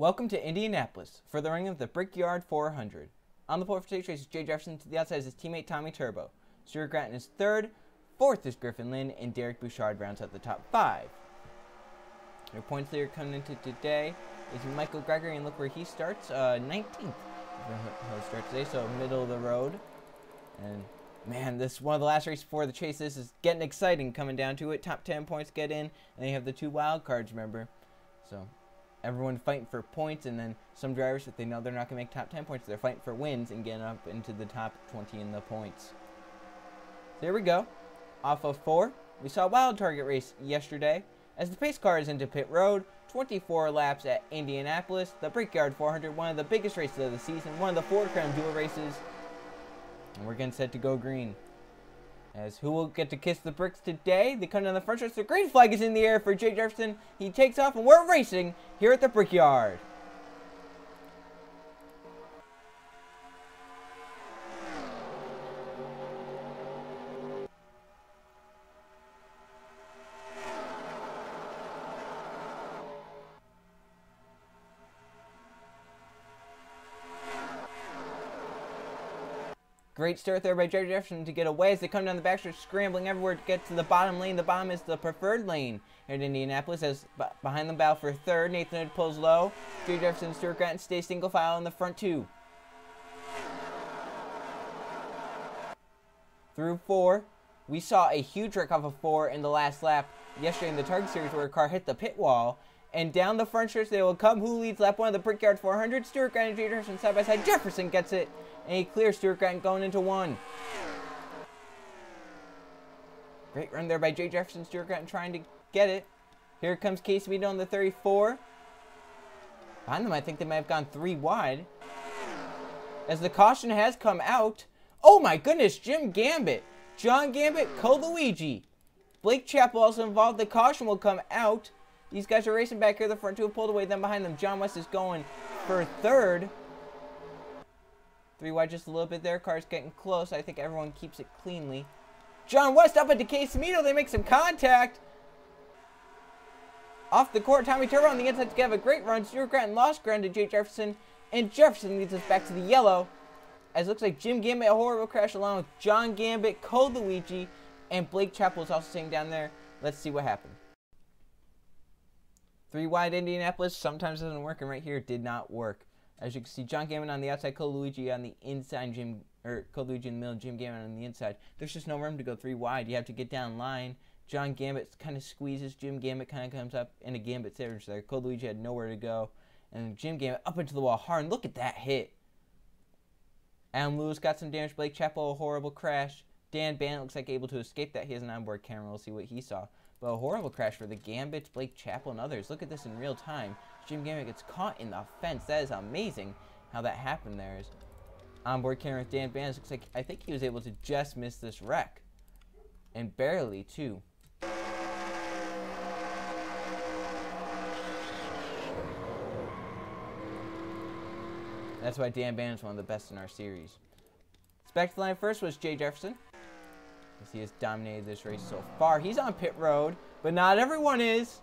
Welcome to Indianapolis for the running of the Brickyard 400. On the pole for today's race is Jay Jefferson. To the outside is his teammate Tommy Turbo. Stuart Gratton is third. Fourth is Griffin Lynn, and Derek Bouchard rounds out the top five. Your points leader coming into today is Michael Gregory, and look where he starts, 19th. He'll start today, so middle of the road. And man, this is one of the last races before the chase. This is getting exciting coming down to it. Top 10 points get in, and they have the two wild cards, remember. So everyone fighting for points, and then some drivers, if they know they're not going to make top 10 points, they're fighting for wins and getting up into the top 20 in the points. So here we go. Off of 4, we saw a wild target race yesterday. As the pace car is into pit road, 24 laps at Indianapolis, the Brickyard 400, one of the biggest races of the season, one of the Ford Crown Jewel races. And we're getting set to go green. As who will get to kiss the bricks today? They come down the front stretch. The green flag is in the air for Jay Jefferson. He takes off, and we're racing here at the Brickyard. Great start there by Jay Jefferson to get away as they come down the backstretch, scrambling everywhere to get to the bottom lane. The bottom is the preferred lane here at Indianapolis, as behind them battle for third. Nathan Hood pulls low. Jay Jefferson and Stuart Gratton stay single file in the front two. Through 4, we saw a huge wreck off of 4 in the last lap yesterday in the Target Series where a car hit the pit wall. And down the front stretch they will come. Who leads lap 1 of the Brickyard 400? Stuart Gratton and Jay Jefferson side by side. Jefferson gets it. And he clears Stuart Gratton going into 1. Great run there by Jay Jefferson. Stuart Gratton trying to get it. Here comes Casey Vito on the 34. Behind them, I think they might have gone 3 wide. As the caution has come out. Oh my goodness, Jim Gambit. John Gambit, Luigi. Blake Chappell also involved. The caution will come out. These guys are racing back here. The front two have pulled away. Then behind them, John West is going for third. 3 wide just a little bit there. Car's getting close. I think everyone keeps it cleanly. John West up into Casemito. They make some contact. Off the court, Tommy Turbo on the inside to have a great run. Stuart Gratton lost ground to Jay Jefferson. And Jefferson leads us back to the yellow. As it looks like Jim Gambit, a horrible crash along with John Gambit, Luigi, and Blake Chappell is also sitting down there. Let's see what happened. 3 wide Indianapolis. Sometimes doesn't work, and right here it did not work. As you can see, John Gambit on the outside, Luigi on the inside, Luigi in the middle, Jim Gambit on the inside. There's just no room to go 3 wide. You have to get down line. John Gambit kind of squeezes. Jim Gambit kind of comes up in a Gambit sandwich there. Luigi had nowhere to go. And Jim Gambit up into the wall hard. And look at that hit. Adam Lewis got some damage. Blake Chappell, a horrible crash. Dan Bannett looks like able to escape that. He has an onboard camera. We'll see what he saw. But a horrible crash for the Gambits, Blake Chappell, and others. Look at this in real time. Jim Gambit gets caught in the fence. That is amazing how that happened there. Is onboard camera with Dan Bannett. Looks like I think he was able to just miss this wreck. And barely, too. That's why Dan Bannett's one of the best in our series. Back to the line first was Jay Jefferson. As he has dominated this race so far. He's on pit road, but not everyone is.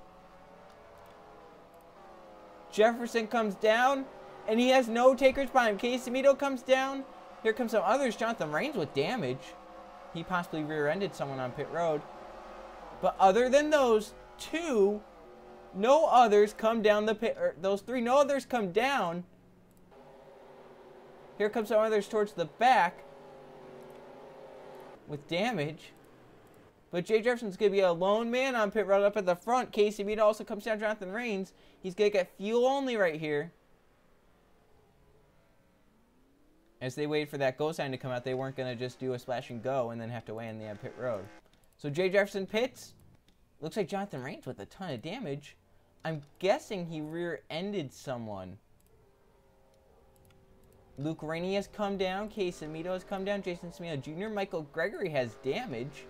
Jefferson comes down, and he has no takers behind him. Casemito comes down. Here comes some others. Jonathan Rains with damage. He possibly rear-ended someone on pit road. But other than those 2, no others come down the pit. Or those 3, no others come down. Here comes some others towards the back with damage. But Jay Jefferson's going to be a lone man on pit road up at the front. Casey Vito also comes down. Jonathan Rains. He's going to get fuel only right here. As they wait for that go sign to come out, they weren't going to just do a splash and go and then have to weigh in the pit road. So Jay Jefferson pits. Looks like Jonathan Rains with a ton of damage. I'm guessing he rear-ended someone. Luke Rainey has come down. Casemito has come down. Jason Smeo Jr. Michael Gregory has damage.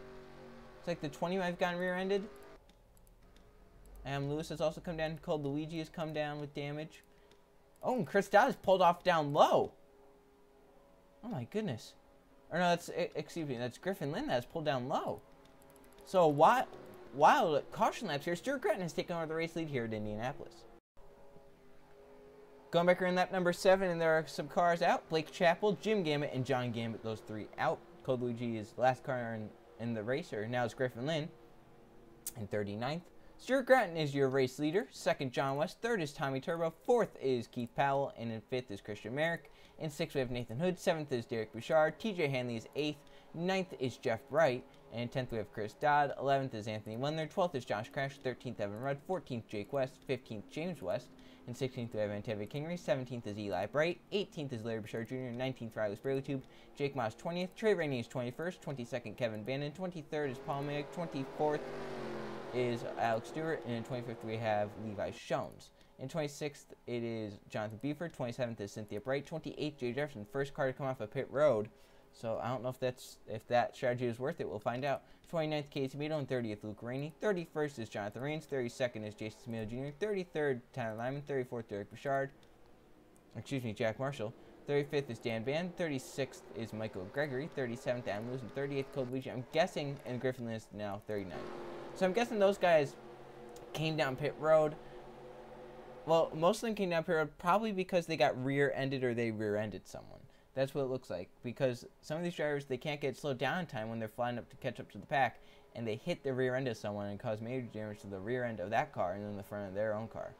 Looks like the 20 might have gotten rear-ended. Lewis has also come down. Luigi has come down with damage. Oh, and Chris Dodd has pulled off down low. Oh my goodness. Or no, that's, excuse me, that's Griffin Lynn that has pulled down low. So wild caution laps here. Stuart Gratton has taken over the race lead here at Indianapolis. Going back around lap number 7, and there are some cars out. Blake Chappell, Jim Gammett, and John Gammett, those 3 out. Code Luigi is the last car in the race, or now it's Griffin Lynn in 39th. Stuart Gratton is your race leader. 2nd, John West. 3rd is Tommy Turbo. 4th is Keith Powell. And in 5th is Christian Merrick. In 6th, we have Nathan Hood. 7th is Derek Bouchard. TJ Hanley is 8th. 9th is Jeff Bright. And 10th, we have Chris Dodd. 11th is Anthony Wendler. 12th is Josh Crash. 13th, Evan Rudd. 14th, Jake West. 15th, James West. And 16th, we have Antevia Kingery. 17th is Eli Bright. 18th is Larry Bouchard Jr. 19th, Riley Sprayletube. Jake Moss, 20th. Trey Rainey is 21st. 22nd, Kevin Bannon. 23rd is Paul Mick. 24th is Alex Stewart. And in 25th, we have Levi Shones. In 26th, it is Jonathan Buford. 27th is Cynthia Bright. 28th, Jay Jefferson. First car to come off of pit road. So I don't know if that strategy is worth it. We'll find out. 29th, Casey Tomato, and 30th, Luke Rainey. 31st is Jonathan Rains. 32nd is Jason Smith Jr. 33rd, Tyler Lyman. 34th, Derek Bouchard. Jack Marshall. 35th is Dan Van. 36th is Michael Gregory. 37th, Adam Lewis. And 38th, Code Luigi. I'm guessing, and Griffin is now 39. So I'm guessing those guys came down pit road. Well, most of them came down pit road probably because they got rear-ended or they rear-ended someone. That's what it looks like, because some of these drivers, they can't get slowed down in time when they're flying up to catch up to the pack, and they hit the rear end of someone and cause major damage to the rear end of that car and then the front of their own car.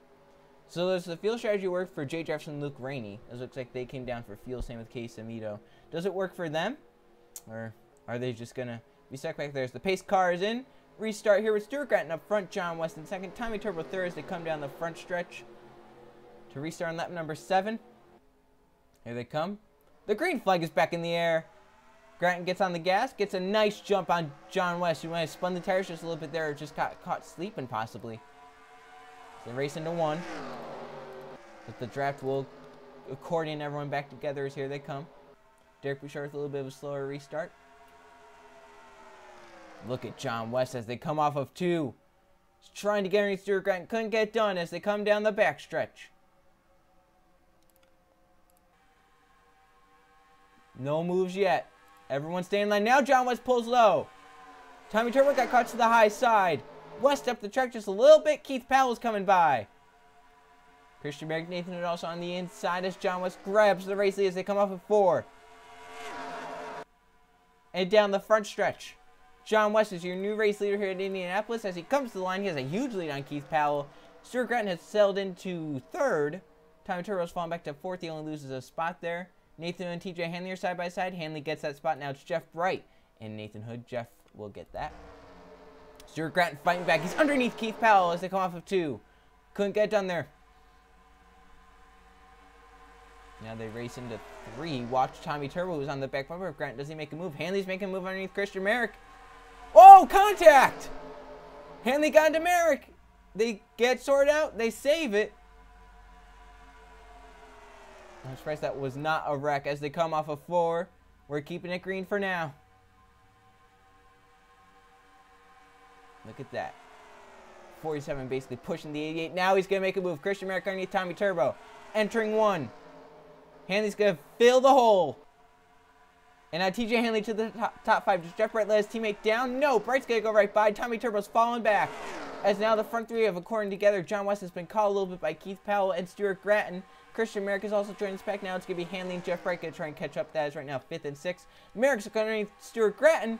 So there's the fuel strategy work for Jay Jefferson and Luke Rainey. It looks like they came down for fuel, same with Case Amito. Does it work for them, or are they just going to be stuck back there? So the pace car is in. Restart here with Stuart Gratton up front, John West in 2nd, Tommy Turbo 3rd as they come down the front stretch to restart on lap number 7. Here they come. The green flag is back in the air. Gratton gets on the gas, gets a nice jump on John West, who might have spun the tires just a little bit there, or just got caught sleeping possibly. So they race into 1. But the draft will accordion everyone back together as here they come. Derek Bouchard with a little bit of a slower restart. Look at John West as they come off of 2. He's trying to get underneath Stuart Gratton. Couldn't get done as they come down the back stretch. No moves yet. Everyone's staying in line. Now John West pulls low. Tommy Turbo got caught to the high side. West up the track just a little bit. Keith Powell's coming by. Christian Merrick, Nathan Hood also on the inside as John West grabs the race lead as they come off of 4. And down the front stretch. John West is your new race leader here at Indianapolis. As he comes to the line, he has a huge lead on Keith Powell. Stuart Gratton has settled into 3rd. Tommy Turbo's fallen back to 4th. He only loses a spot there. Nathan and TJ Hanley are side by side. Hanley gets that spot. Now it's Jeff Bright and Nathan Hood. Jeff will get that. Stuart Gratton fighting back. He's underneath Keith Powell as they come off of 2. Couldn't get done there. Now they race into 3. Watch Tommy Turbo, who's on the back bumper of Gratton. Does he make a move? Hanley's making a move underneath Christian Merrick. Oh, contact! Hanley got into Merrick. They get sorted out. They save it. I'm surprised that was not a wreck as they come off of 4. We're keeping it green for now. Look at that. 47 basically pushing the 88. Now he's going to make a move. Christian Merrick underneath Tommy Turbo. Entering 1. Hanley's going to fill the hole. And now TJ Hanley to the top 5. Does Jeff Bright let his teammate down? No. Bright's going to go right by. Tommy Turbo's falling back. As now the front 3 have according together. John West has been caught a little bit by Keith Powell and Stuart Gratton. Christian Merrick is also joining this pack. Now it's going to be Hanley and Jeff Bright going to try and catch up. That is right now 5th and 6th. Merrick's underneath Stuart Gratton.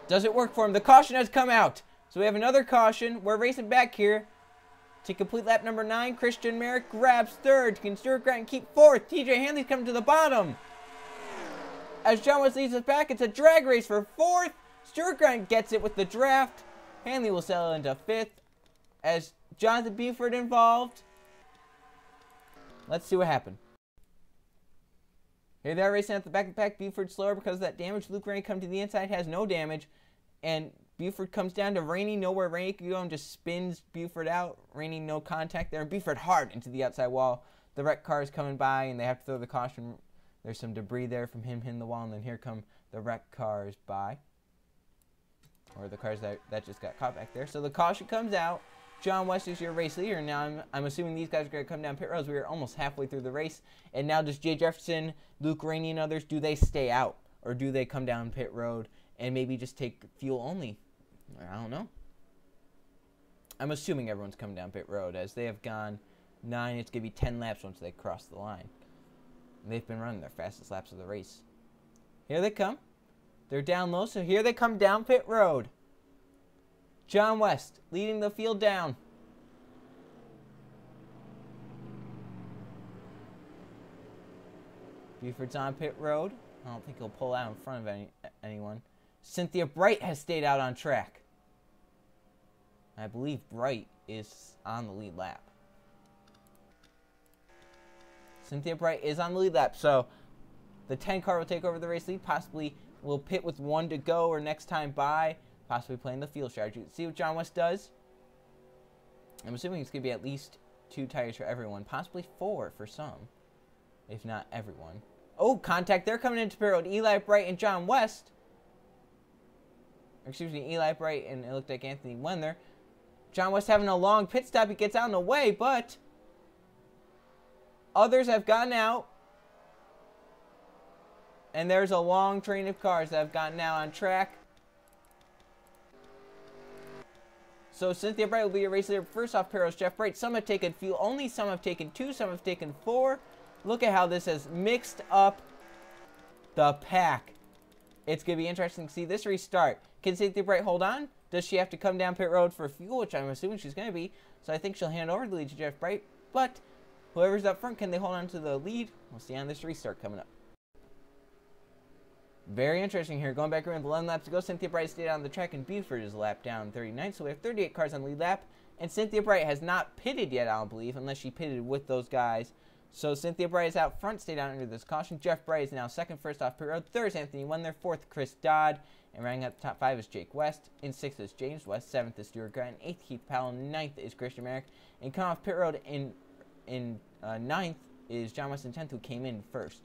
Does it work for him? The caution has come out. So we have another caution. We're racing back here to complete lap number 9. Christian Merrick grabs 3rd. Can Stuart Gratton keep 4th? TJ Hanley's coming to the bottom. As John West leads us back, it's a drag race for 4th. Stuart Gratton gets it with the draft. Hanley will settle into 5th. As Jonathan Buford involved. Let's see what happened. Here they are racing at the back of the pack. Buford slower because of that damage. Luke Rainey comes to the inside, has no damage. And Buford comes down to Rainey. Nowhere Rainey can go and just spins Buford out. Rainey no contact there. Buford hard into the outside wall. The wreck car is coming by and they have to throw the caution. There's some debris there from him hitting the wall. And then here come the wreck cars by. Or the cars that just got caught back there. So the caution comes out. John West is your race leader. Now I'm assuming these guys are going to come down pit roads. We are almost halfway through the race. And now does Jay Jefferson, Luke Rainey, and others, do they stay out? Or do they come down pit road and maybe just take fuel only? I don't know. I'm assuming everyone's coming down pit road as they have gone 9. It's going to be 10 laps once they cross the line. And they've been running their fastest laps of the race. Here they come. They're down low, so here they come down pit road. John West leading the field down. Buford's on pit road. I don't think he'll pull out in front of anyone. Cynthia Bright has stayed out on track. I believe Bright is on the lead lap. Cynthia Bright is on the lead lap, so the 10 car will take over the race lead. Possibly will pit with 1 to go or next time by. Possibly playing the field strategy. Let's see what John West does. I'm assuming it's going to be at least 2 tires for everyone. Possibly 4 for some, if not everyone. Oh, contact. They're coming into pit road. Eli Bright and John West. Excuse me, Eli Bright and it looked like Anthony Wendler. John West having a long pit stop. He gets out in the way, but others have gotten out. And there's a long train of cars that have gotten out on track. So Cynthia Bright will be a race leader. First off, pit road, Jeff Bright. Some have taken fuel only. Some have taken 2. Some have taken 4. Look at how this has mixed up the pack. It's going to be interesting to see this restart. Can Cynthia Bright hold on? Does she have to come down pit road for fuel, which I'm assuming she's going to be. So I think she'll hand over the lead to Jeff Bright. But whoever's up front, can they hold on to the lead? We'll see on this restart coming up. Very interesting here. Going back around the 11 laps to go. Cynthia Bright stayed on the track, and Buford is a lap down 39. So we have 38 cars on the lead lap. And Cynthia Bright has not pitted yet, I don't believe, unless she pitted with those guys. So Cynthia Bright is out front, stayed out under this caution. Jeff Bright is now second, first off pit road. Third is Anthony Wendler. Fourth, Chris Dodd. And rounding out the top 5 is Jake West. In 6th is James West. 7th is Stuart Grattan. 8th, Keith Powell. 9th is Christian Merrick. And coming off pit road in 9th is John West in 10th, who came in first.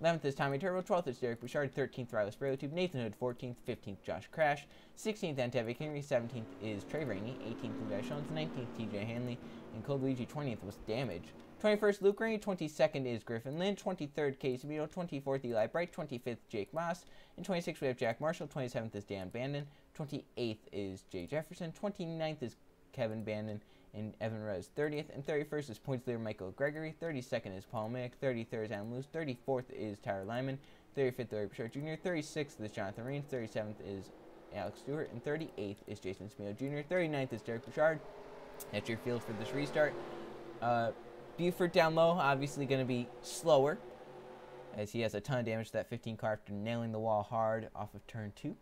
11th is Tommy Turbo. 12th is Derek Bouchard. 13th, Riley Sprayotube. Nathan Hood. 14th. 15th, Josh Crash. 16th, Antevic Henry. 17th is Trey Rainey. 18th, Levi Jones. 19th, TJ Hanley. And Code Luigi. 20th was Damage. 21st, Luke Rainey. 22nd is Griffin Lynn. 23rd, Casey Vito. 24th, Eli Bright. 25th, Jake Moss. And 26th, we have Jack Marshall. 27th is Dan Bandon. 28th is Jay Jefferson. 29th is Kevin Bandon and Evan Rose. 30th and 31st is points leader Michael Gregory. 32nd is Paul Mick. 33rd is Adam Luce. 34th is Tyler Lyman. 35th, Larry Bouchard Jr. 36th is Jonathan Reins. 37th is Alex Stewart. And 38th is Jason Smeo Jr. 39th is Derek Bouchard. That's your field for this restart. Buford down low, obviously going to be slower, as he has a ton of damage to that 15 car after nailing the wall hard off of turn 2.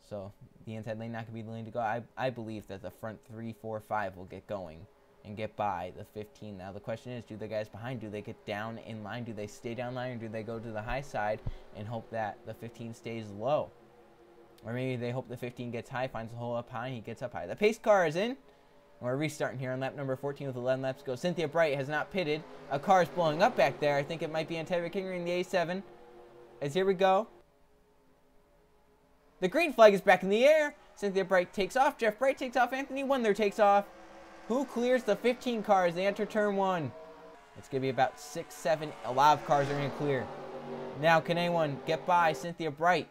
So the inside lane not going to be the lane to go. I believe that the front 3, 4, 5 will get going and get by the 15. Now the question is, do the guys behind, do they get down in line? Do they stay down line, or do they go to the high side and hope that the 15 stays low? Or maybe they hope the 15 gets high, finds a hole up high, and he gets up high. The pace car is in. We're restarting here on lap number 14 with 11 laps to go. Cynthia Bright has not pitted. A car is blowing up back there. I think it might be Antevic Henry in the A7. As here we go. The green flag is back in the air. Cynthia Bright takes off. Jeff Bright takes off. Anthony Wendler takes off. Who clears the 15 cars? They enter turn 1. It's going to be about 6, 7. A lot of cars are going to clear. Now, can anyone get by Cynthia Bright?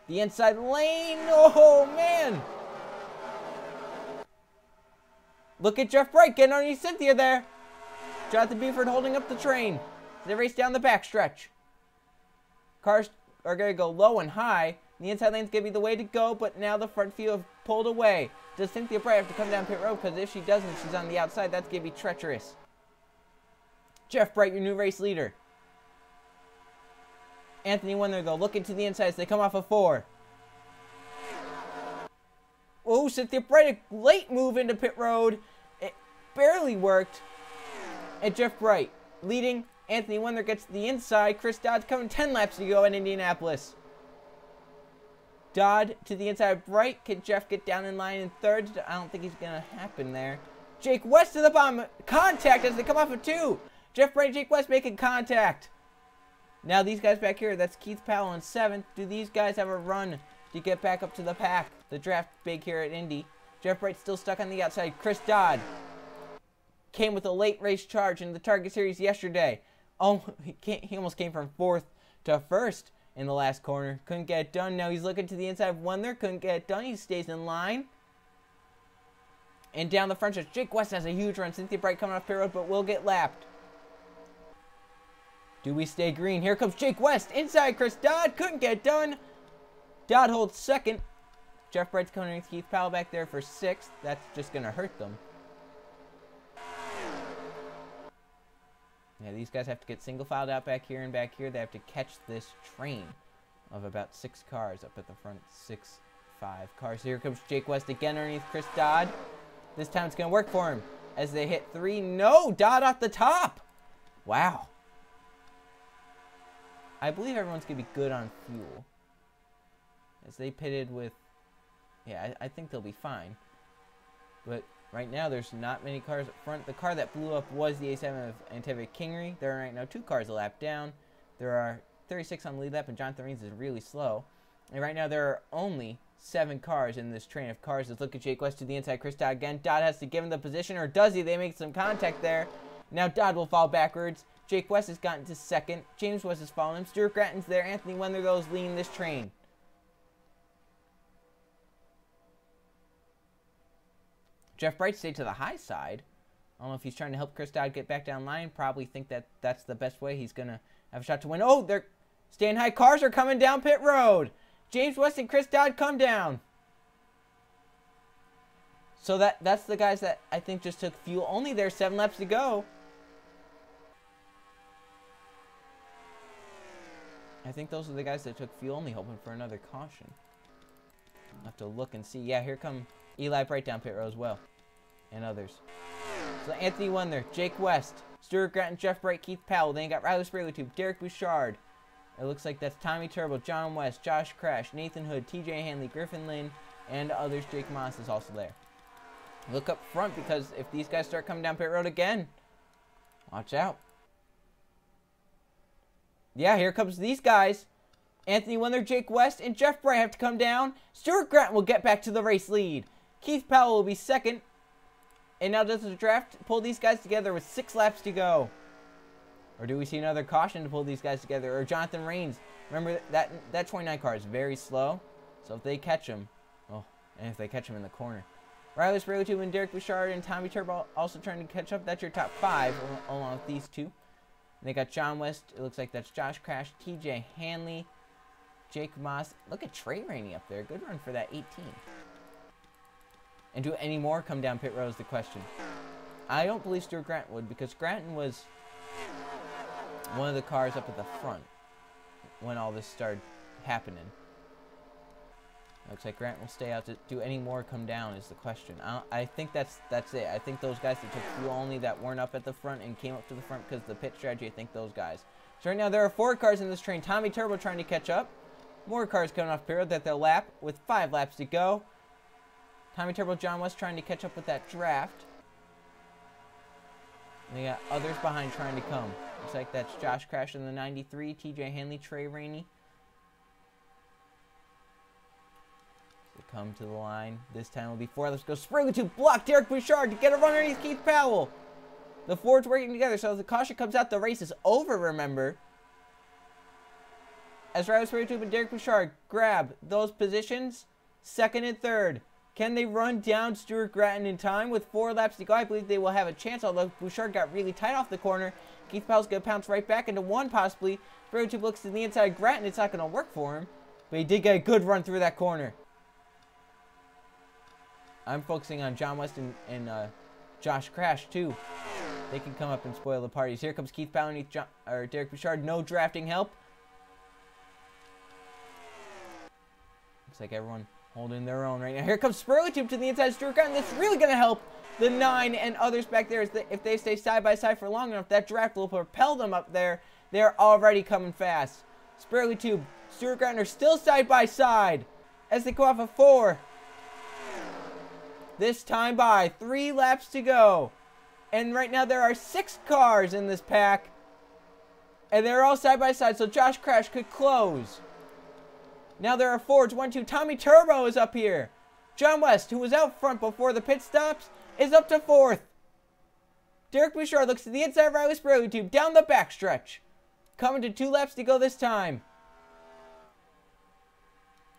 The inside lane. Oh, man. Look at Jeff Bright getting underneath Cynthia there. Jonathan Buford holding up the train. They race down the backstretch. Cars are going to go low and high. The inside lane's going to be the way to go, but now the front few have pulled away. Does Cynthia Bright have to come down pit road? Because if she doesn't, she's on the outside. That's going to be treacherous. Jeff Bright, your new race leader. Anthony Wendler, though, looking to the inside as they come off of 4. Oh, Cynthia Bright, a late move into pit road. It barely worked. And Jeff Bright leading. Anthony Wendler gets to the inside. Chris Dodd's coming 10 laps to go in Indianapolis. Dodd to the inside. Bright. Can Jeff get down in line in third? I don't think he's going to happen there. Jake West to the bottom. Contact as they come off of 2. Jeff Bright and Jake West making contact. Now these guys back here, that's Keith Powell in 7th. Do these guys have a run to get back up to the pack? The draft big here at Indy. Jeff Bright still stuck on the outside. Chris Dodd came with a late race charge in the Target Series yesterday. Oh, he almost came from 4th to 1st in the last corner. Couldn't get it done. Now he's looking to the inside of Wendler. Couldn't get it done. He stays in line. And down the front stretch, Jake West has a huge run. Cynthia Bright coming off pit road, but will get lapped. Do we stay green? Here comes Jake West. Inside Chris Dodd. Couldn't get done. Dodd holds second. Jeff Bright's coming underneath Keith Powell back there for sixth. That's just going to hurt them. Yeah, these guys have to get single filed out back here and back here. They have to catch this train of about 6 cars up at the front. 5 cars. Here comes Jake West again underneath Chris Dodd. This time it's going to work for him as they hit 3. No! Dodd off the top! Wow. I believe everyone's going to be good on fuel. As they pitted with... Yeah, I think they'll be fine. But right now there's not many cars up front. The car that blew up was the A7 of Antevia Kingery. There are right now 2 cars a lap down. There are 36 on the lead lap, and Jonathan Reigns is really slow. And right now there are only 7 cars in this train of cars. Let's look at Jake West to the inside. Chris Dodd again. Dodd has to give him the position, or does he? They make some contact there. Now Dodd will fall backwards. Jake West has gotten to second. James West is following him. Stuart Gratton's there. Anthony Wendler, though, is leading this train. Jeff Bright stayed to the high side. I don't know if he's trying to help Chris Dodd get back down line. Probably think that that's the best way. He's going to have a shot to win. Oh, they're staying high. Cars are coming down pit road. James West and Chris Dodd come down. So that's the guys that I think just took fuel. Only there's 7 laps to go. I think those are the guys that took fuel, only hoping for another caution. I'll have to look and see. Yeah, here come Eli Bright down pit row as well. And others. So Anthony Wendler, Jake West, Stuart Gratton, Jeff Bright, Keith Powell. Then you got Riley Sprayletube, Derek Bouchard. It looks like that's Tommy Turbo, John West, Josh Crash, Nathan Hood, TJ Hanley, Griffin Lynn, and others. Jake Moss is also there. Look up front, because if these guys start coming down pit road again, watch out. Yeah, here comes these guys. Anthony Wendler, Jake West, and Jeff Bright have to come down. Stuart Gratton will get back to the race lead. Keith Powell will be second. And now does the draft pull these guys together with 6 laps to go? Or do we see another caution to pull these guys together? Or Jonathan Reigns. Remember, that 29 car is very slow. So if they catch him, oh, and if they catch him in the corner. Riley Sprayletube and Derek Bouchard and Tommy Turbo also trying to catch up. That's your top 5 along with these 2. And they got John West. It looks like that's Josh Crash, TJ Hanley, Jake Moss. Look at Trey Rainey up there. Good run for that 18. And do any more come down pit row is the question. I don't believe Stuart Gratton would, because Gratton was one of the cars up at the front when all this started happening. Looks like Grant will stay out. Do any more come down is the question. I think that's it. I think those guys that took fuel only that weren't up at the front and came up to the front because of the pit strategy, I think those guys. So right now there are 4 cars in this train. Tommy Turbo trying to catch up. More cars coming off pit road that they'll lap with 5 laps to go. Tommy Turbo, John West trying to catch up with that draft. And they got others behind trying to come. Looks like that's Josh Crash in the 93, TJ Hanley, Trey Rainey. They come to the line. This time will be 4. Let's go. Sprayletube block Derek Bouchard to get a run underneath Keith Powell. The Fords working together. So as the caution comes out, the race is over, remember. As Riley Sprayletube and Derek Bouchard grab those positions, 2nd and 3rd. Can they run down Stuart Gratton in time with 4 laps to go? I believe they will have a chance, although Bouchard got really tight off the corner. Keith Powell's going to pounce right back into 1, possibly. Sprayletube looks to the inside. Gratton, it's not going to work for him. But he did get a good run through that corner. I'm focusing on John West and Josh Crash, too. They can come up and spoil the parties. Here comes Keith Powell underneath Derek Bouchard. No drafting help. Looks like everyone holding their own right now. Here comes Sprayletube to the inside. Stuart Gratton. That's really going to help the 9 and others back there. If they stay side by side for long enough, that draft will propel them up there. They're already coming fast. Sprayletube, Stuart Gratton are still side by side as they go off of 4. This time by 3 laps to go. And right now there are 6 cars in this pack. And they're all side by side, so Josh Crash could close. Now there are Fords. 1, 2. Tommy Turbo is up here. John West, who was out front before the pit stops, is up to 4th. Derek Bouchard looks to the inside of Riley Sprayletube down the backstretch. Coming to 2 laps to go this time.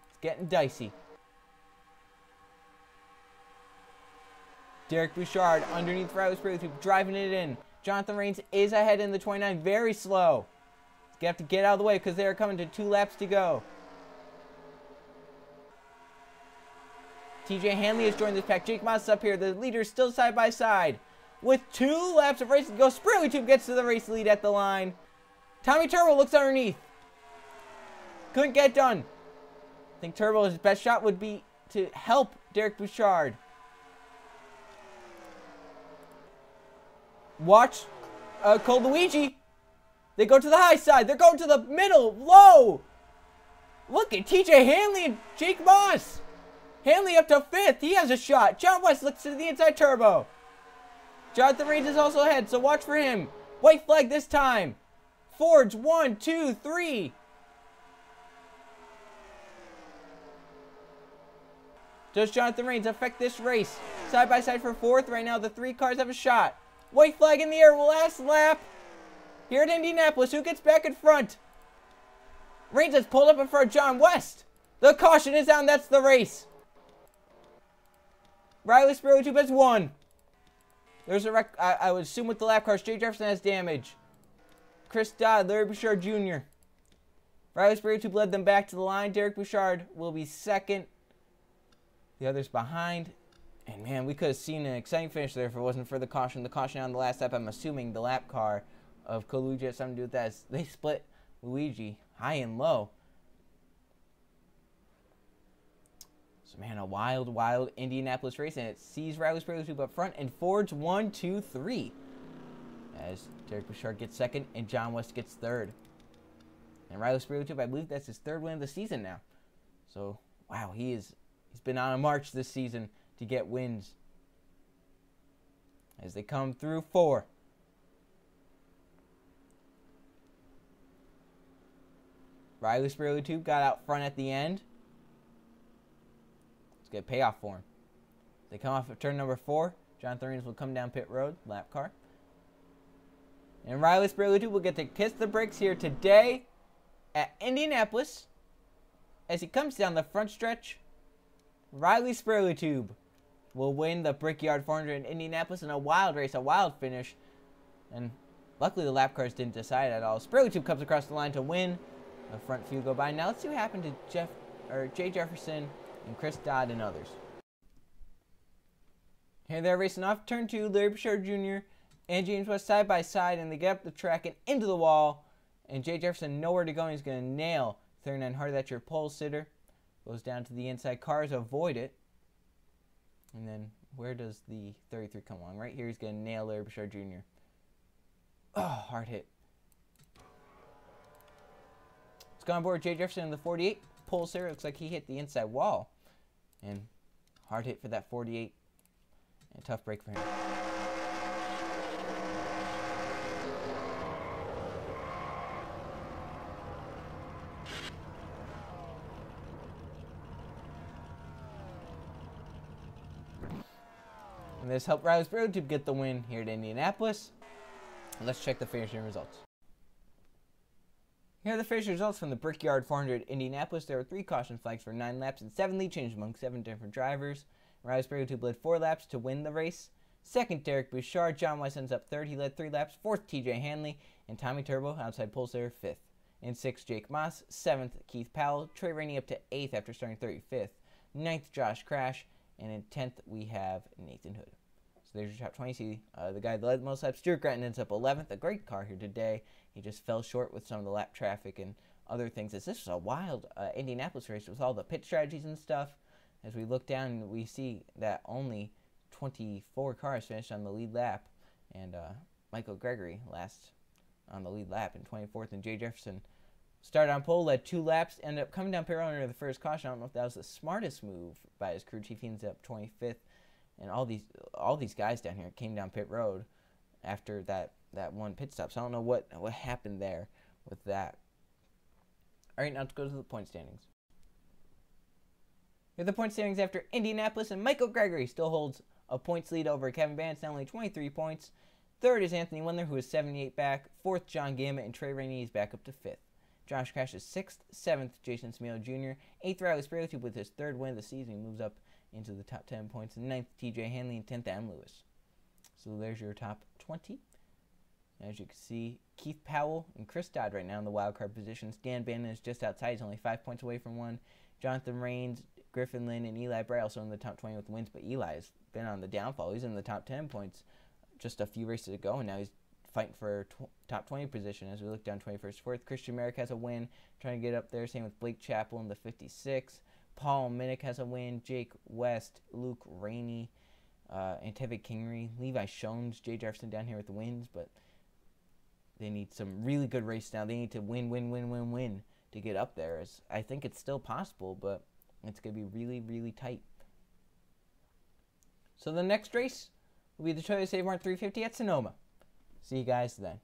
It's getting dicey. Derek Bouchard underneath Riley Sprague, driving it in. Jonathan Rains is ahead in the 29, very slow. You have to get out of the way because they are coming to 2 laps to go. TJ Hanley has joined this pack. Jake Moss is up here. The leaders still side by side. With 2 laps of racing to go, Sprague Tube gets to the race lead at the line. Tommy Turbo looks underneath. Couldn't get done. I think Turbo's best shot would be to help Derek Bouchard. Watch Cole Luigi. They go to the high side. They're going to the middle, low. Look at TJ Hanley and Jake Moss. Hanley up to 5th. He has a shot. John West looks to the inside Turbo. Jonathan Rains is also ahead, so watch for him. White flag this time. Fords, 1, 2, 3. Does Jonathan Rains affect this race? Side by side for 4th. Right now, the 3 cars have a shot. White flag in the air. Last lap. Here at Indianapolis, who gets back in front? Rains has pulled up in front of John West. The caution is down. That's the race. Riley Sprague Tube has won. There's a wreck. I would assume with the lap cars, Jay Jefferson has damage. Chris Dodd, Larry Bouchard Jr. Riley Sprague Tube led them back to the line. Derek Bouchard will be 2nd. The others behind. And man, we could have seen an exciting finish there if it wasn't for the caution. The caution on the last lap, I'm assuming the lap car of Luigi had something to do with that. They split Luigi high and low. So man, a wild, wild Indianapolis race, and it sees Riley Sprague Tube up front and Fords 1, 2, 3. As Derek Bouchard gets 2nd and John West gets 3rd. And Riley Sprague Tube, I believe that's his 3rd win of the season now. So wow, he's been on a march this season to get wins. As they come through 4. Riley Sprague Tube got out front at the end. Let's get a payoff for him. They come off of turn number 4. Jonathan Rains will come down pit road, lap car. And Riley Sprague Tube will get to kiss the brakes here today at Indianapolis. As he comes down the front stretch, Riley Sprague Tube will win the Brickyard 400 in Indianapolis in a wild race, a wild finish. And luckily the lap cars didn't decide at all. Sprague Tube comes across the line to win. The front few go by. Now let's see what happened to Jay Jefferson and Chris Dodd and others. Here they're racing off turn 2. Larry Bouchard Jr. and James West side by side, and they get up the track and into the wall. And Jay Jefferson nowhere to go, and he's going to nail 39 hard. That's your pole sitter. Goes down to the inside. Cars avoid it. And then where does the 33 come along? Right here, he's going to nail Larry Bouchard Jr. Oh, hard hit. Let's go on board Jay Jefferson in the 48. Pole sitter. Looks like he hit the inside wall. And hard hit for that 48. And tough break for him. And this helped Riley Sprague to get the win here at Indianapolis. And let's check the finishing results. Here are the finishing results from the Brickyard 400 Indianapolis. There were 3 caution flags for 9 laps and 7 lead changes among 7 different drivers. Riley Sprague led 4 laps to win the race. 2nd, Derek Bouchard. John West ends up 3rd. He led 3 laps. 4th, TJ Hanley. And Tommy Turbo, outside pole sitter, 5th. In 6th, Jake Moss. 7th, Keith Powell. Trey Rainey up to 8th after starting 35th. 9th, Josh Crash. And in 10th, we have Nathan Hood. So there's your top 20. See, the guy that led most laps, Stuart Gratton, ends up 11th. A great car here today. He just fell short with some of the lap traffic and other things. This was a wild Indianapolis race with all the pit strategies and stuff. As we look down, we see that only 24 cars finished on the lead lap. And Michael Gregory last on the lead lap in 24th. And Jay Jefferson started on pole, led 2 laps, ended up coming down pit road under the first caution. I don't know if that was the smartest move by his crew chief. He ends up 25th. And all these guys down here came down pit road after that one pit stop. So I don't know what happened there with that. All right, now let's go to the point standings. Here are the point standings after Indianapolis, and Michael Gregory still holds a points lead over Kevin Vance, now only 23 points. 3rd is Anthony Windler, who is 78 back. 4th, John Gambit, and Trey Rainey is back up to 5th. Josh Crash is 6th. 7th, Jason Smeo Jr. 8th, Riley Sprague with his 3rd win of the season. He moves up into the top 10 points. 9th, TJ Hanley, and 10th, Adam Lewis. So there's your top 20. As you can see, Keith Powell and Chris Dodd right now in the wildcard positions. Dan Bannon is just outside. He's only 5 points away from one. Jonathan Rains, Griffin Lynn, and Eli Bray also in the top 20 with wins. But Eli has been on the downfall. He's in the top 10 points just a few races ago, and now he's fighting for top 20 position as we look down 21st, 4th. Christian Merrick has a win, trying to get up there. Same with Blake Chappell in the 56. Paul Minnick has a win. Jake West, Luke Rainey, and Tevin Kingery. Levi Shones, Jay Jefferson down here with the wins, but they need some really good race now. They need to win to get up there. I think it's still possible, but it's going to be really, really tight. So the next race will be the Toyota Save Mart 350 at Sonoma. See you guys then.